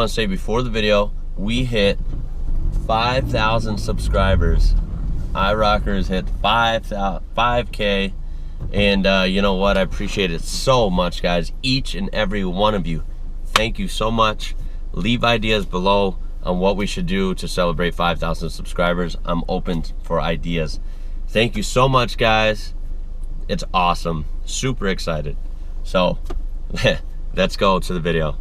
want to say before the video, we hit 5,000 subscribers. IWrocker has hit 5K, and you know what? I appreciate it so much, guys. Each and every one of you. Thank you so much. Leave ideas below on what we should do to celebrate 5,000 subscribers. I'm open for ideas. Thank you so much, guys. It's awesome. Super excited. So, let's go to the video.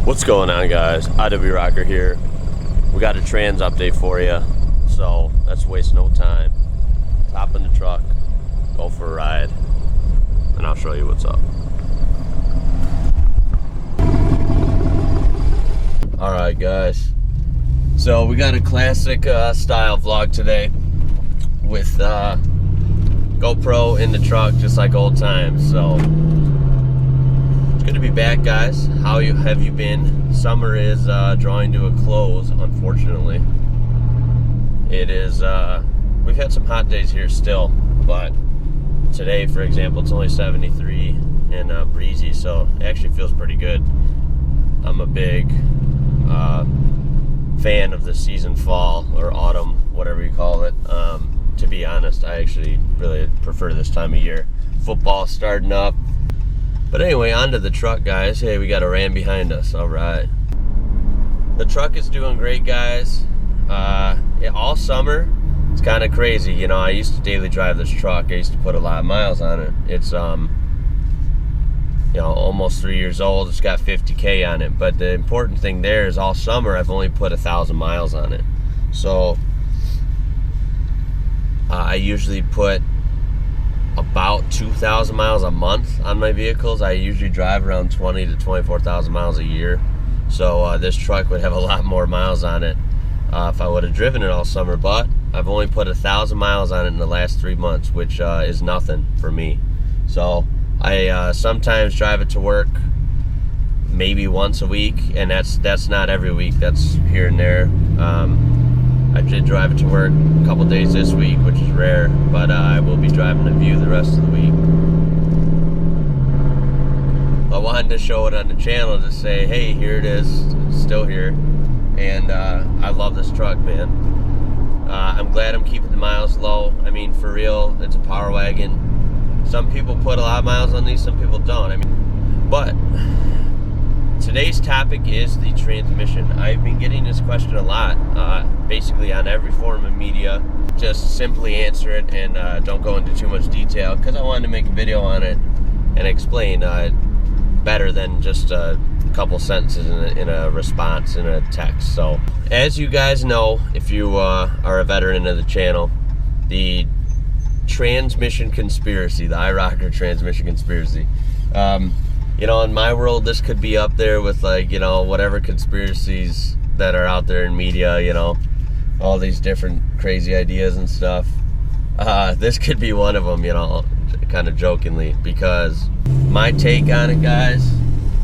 What's going on, guys? IWrocker here. We got a trans update for you, so let's waste no time. Hop in the truck, go for a ride, and I'll show you what's up. Alright, guys, so we got a classic style vlog today with GoPro in the truck, just like old times. So it's good to be back, guys. How have you been? Summer is drawing to a close, unfortunately. It is we've had some hot days here still, but today, for example, it's only 73 and breezy, so it actually feels pretty good. I'm a big fan of the season, fall or autumn, whatever you call it. To be honest, I actually really prefer this time of year. Football starting up. But anyway, onto the truck, guys. Hey, we got a Ram behind us. All right. The truck is doing great, guys. All summer, it's kind of crazy. You know, I used to daily drive this truck. I used to put a lot of miles on it. It's you know, almost 3 years old. It's got 50K on it. But the important thing there is all summer I've only put 1,000 miles on it. So I usually put about 2,000 miles a month on my vehicles. I usually drive around 20 to 24,000 miles a year. So this truck would have a lot more miles on it if I would have driven it all summer. But I've only put 1,000 miles on it in the last 3 months, which is nothing for me. So I sometimes drive it to work, maybe once a week, and that's not every week. That's here and there. I did drive it to work a couple days this week, which is rare, but I will be driving a View the rest of the week. I wanted to show it on the channel to say, hey, here it is. It's still here, and I love this truck, man. I'm glad I'm keeping the miles low. I mean, for real, it's a power wagon. Some people put a lot of miles on these, some people don't. I mean, but today's topic is the transmission. I've been getting this question a lot, basically on every form of media. Just simply answer it and don't go into too much detail, because I wanted to make a video on it and explain better than just a couple sentences in a response in a text. So, as you guys know, if you are a veteran of the channel, the transmission conspiracy, the IWrocker transmission conspiracy. You know, in my world, this could be up there with, like, you know, whatever conspiracies that are out there in media, you know, all these different crazy ideas and stuff. This could be one of them, you know, kind of jokingly, because my take on it, guys,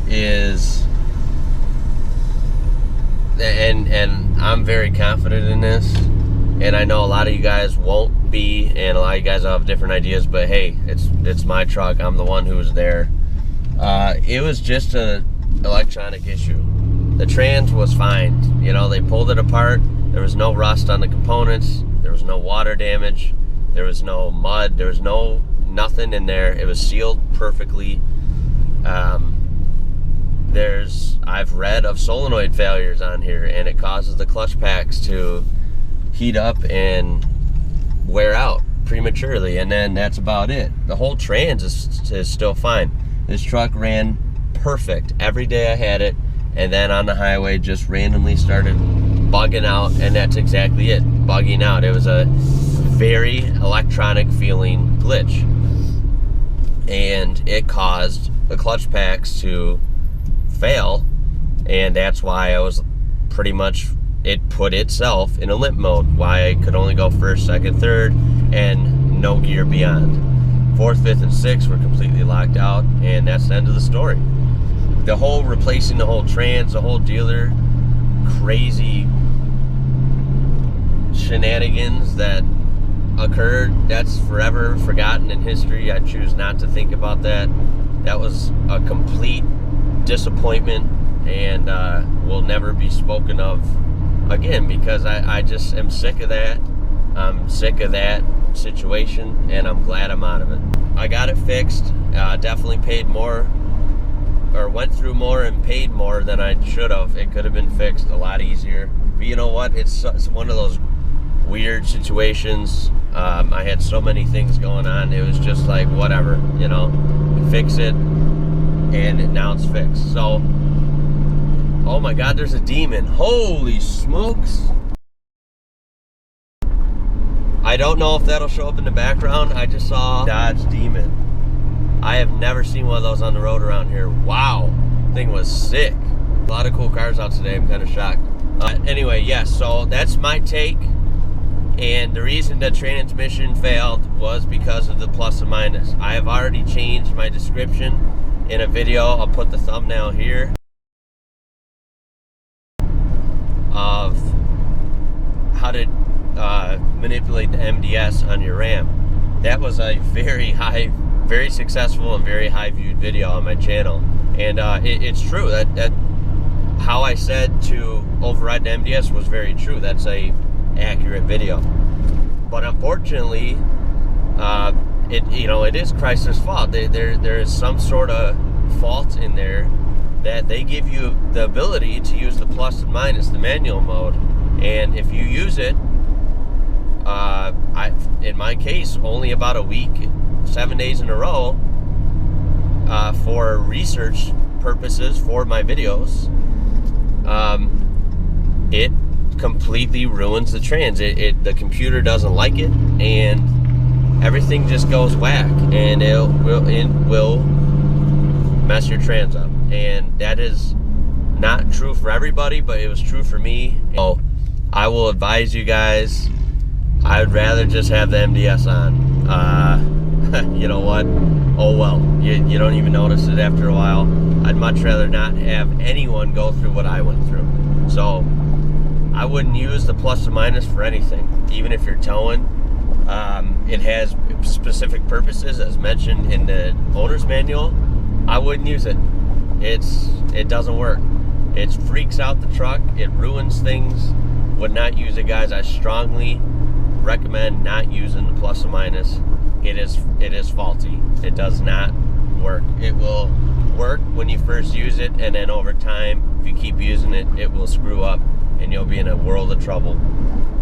is, and I'm very confident in this, and I know a lot of you guys won't be, and a lot of you guys will have different ideas, but hey, it's my truck. I'm the one who was there. It was just an electronic issue. The trans was fine. You know, they pulled it apart. There was no rust on the components. There was no water damage. There was no mud. There was nothing in there. It was sealed perfectly. I've read of solenoid failures on here, and it causes the clutch packs to heat up and wear out prematurely, and then that's about it. The whole trans is still fine. This truck ran perfect every day I had it, and then on the highway just randomly started bugging out, and that's exactly it, bugging out. It was a very electronic feeling glitch, and it caused the clutch packs to fail, and that's why I was pretty much, it put itself in a limp mode, why I could only go first, second, third, and no gear beyond. Fourth, fifth, and sixth were completely locked out, and that's the end of the story. The whole replacing the whole trans, the whole dealer crazy shenanigans that occurred, that's forever forgotten in history. I choose not to think about that. That was a complete disappointment, and will never be spoken of again, because I just am sick of that. I'm sick of that situation, and I'm glad I'm out of it. I got it fixed. Definitely paid more, or went through more and paid more than I should have. It could have been fixed a lot easier. But you know what? It's one of those weird situations. I had so many things going on. It was just like, whatever, you know, fix it, and now it's fixed. So, oh my God, there's a demon. Holy smokes. I don't know if that'll show up in the background. I just saw Dodge Demon. I have never seen one of those on the road around here. Wow, thing was sick. A lot of cool cars out today. I'm kind of shocked. Anyway, yes, so that's my take. And the reason the transmission failed was because of the plus and minus. I have already changed my description in a video. I'll put the thumbnail here of how to manipulate the MDS on your Ram. That was a very successful and very high viewed video on my channel. And it's true that how I said to override the MDS was very true. That's a accurate video. But unfortunately, it is Chrysler's fault. There is some sort of fault in there that they give you the ability to use the plus and minus, the manual mode. And if you use it, in my case, only about a week, 7 days in a row, for research purposes for my videos, it completely ruins the trans. The computer doesn't like it, and everything just goes whack, and it will mess your trans up. And that is not true for everybody, but it was true for me. So I will advise you guys, I would rather just have the MDS on. You know what? Oh well. You don't even notice it after a while. I'd much rather not have anyone go through what I went through. So I wouldn't use the plus and minus for anything, even if you're towing. It has specific purposes, as mentioned in the owner's manual. I wouldn't use it. It doesn't work. It freaks out the truck. It ruins things. Would not use it, guys. I strongly recommend not using the plus and minus. It is faulty. It does not work. It will work when you first use it, and then over time, if you keep using it, it will screw up, and you'll be in a world of trouble.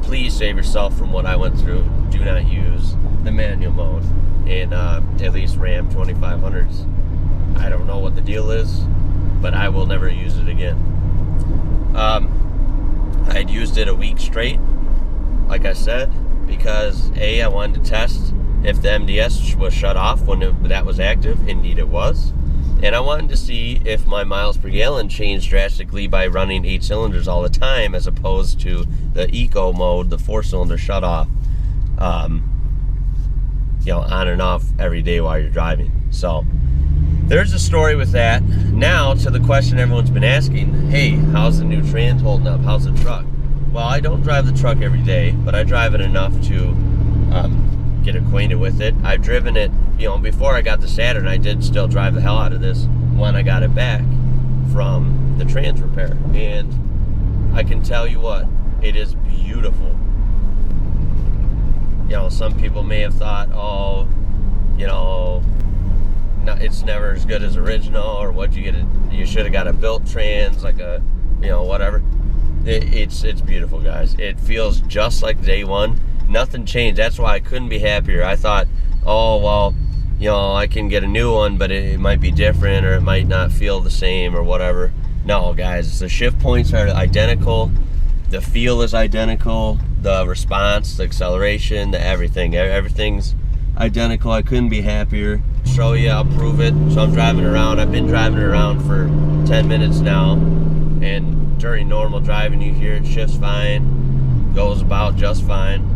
Please save yourself from what I went through. Do not use the manual mode in at least Ram 2500s. I don't know what the deal is, but I will never use it again. I'd used it a week straight, like I said, because I wanted to test if the MDS was shut off when that was active. Indeed it was. And I wanted to see if my miles per gallon changed drastically by running 8 cylinders all the time, as opposed to the eco mode, the 4-cylinder shut off, on and off every day while you're driving. So there's a story with that. Now to the question everyone's been asking, hey, how's the new trans holding up? How's the truck? Well, I don't drive the truck every day, but I drive it enough to get acquainted with it. I've driven it, before I got the Saturn, I did still drive the hell out of this when I got it back from the trans repair. And I can tell you what, it is beautiful. Some people may have thought, oh, it's never as good as original, or you should have got a built trans, like a, whatever. It's beautiful, guys. It feels just like day one. Nothing changed. That's why I couldn't be happier. I thought, oh, well, I can get a new one, but it might be different, or it might not feel the same, or whatever. No, guys, the shift points are identical. The feel is identical. The response, the acceleration, the everything's identical. I couldn't be happier. Show you, I'll prove it. So I'm driving around. I've been driving around for 10 minutes now, and during normal driving, you hear it shifts fine, goes about just fine.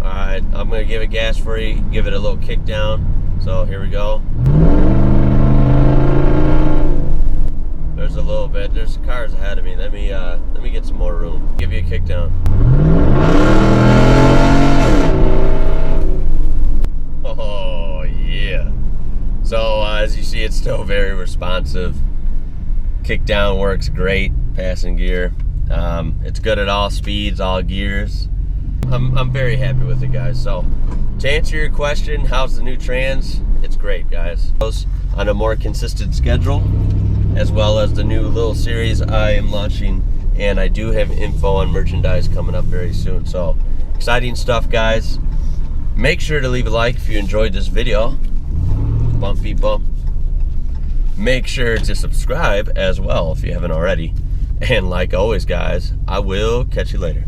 Alright, I'm going to give it gas for you, give it a little kick down. So here we go. There's corners a little bit. There's cars ahead of me. Let me get some more room. Give you a kick down. Oh yeah. So as you see, it's still very responsive. Kick down works great. Passing gear. It's good at all speeds, all gears. I'm very happy with it, guys. So to answer your question, how's the new trans? It's great, guys. On a more consistent schedule, as well as the new little series I am launching, and I do have info on merchandise coming up very soon. So exciting stuff, guys. Make sure to leave a like if you enjoyed this video. Bump feet bump. Make sure to subscribe as well if you haven't already. And like always, guys, I will catch you later.